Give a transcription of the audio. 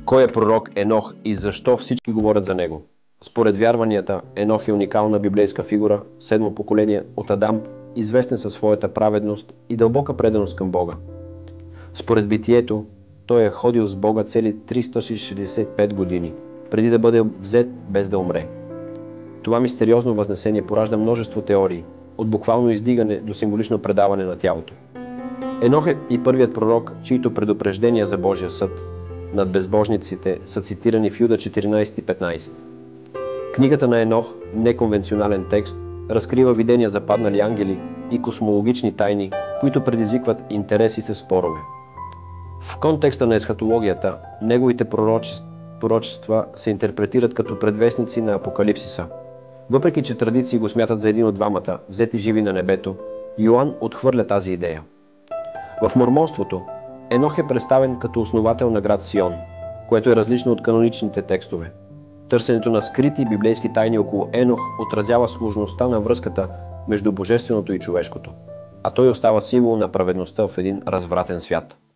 Кой е пророк Енох и защо всички говорят за него? Според вярванията, Енох е уникална библейска фигура, седмо поколение от Адам, известен със своята праведност и дълбока преданост към Бога. Според Битието, той е ходил с Бога цели 365 години, преди да бъде взет без да умре. Това мистериозно възнесение поражда множество теории, от буквално издигане до символично предаване на тялото. Енох е и първият пророк, чието предупреждения за Божия съд над безбожниците са цитирани в Юда 14:15. Книгата на Енох, неконвенционален текст, разкрива видения за паднали ангели и космологични тайни, които предизвикват интерес и се спорове. В контекста на есхатологията, неговите пророчества се интерпретират като предвестници на Апокалипсиса. Въпреки че традиции го смятат за един от двамата, взети живи на небето, Йоан отхвърля тази идея. В мормонството Енох е представен като основател на град Сион, което е различно от каноничните текстове. Търсенето на скрити библейски тайни около Енох отразява сложността на връзката между божественото и човешкото, а той остава символ на праведността в един развратен свят.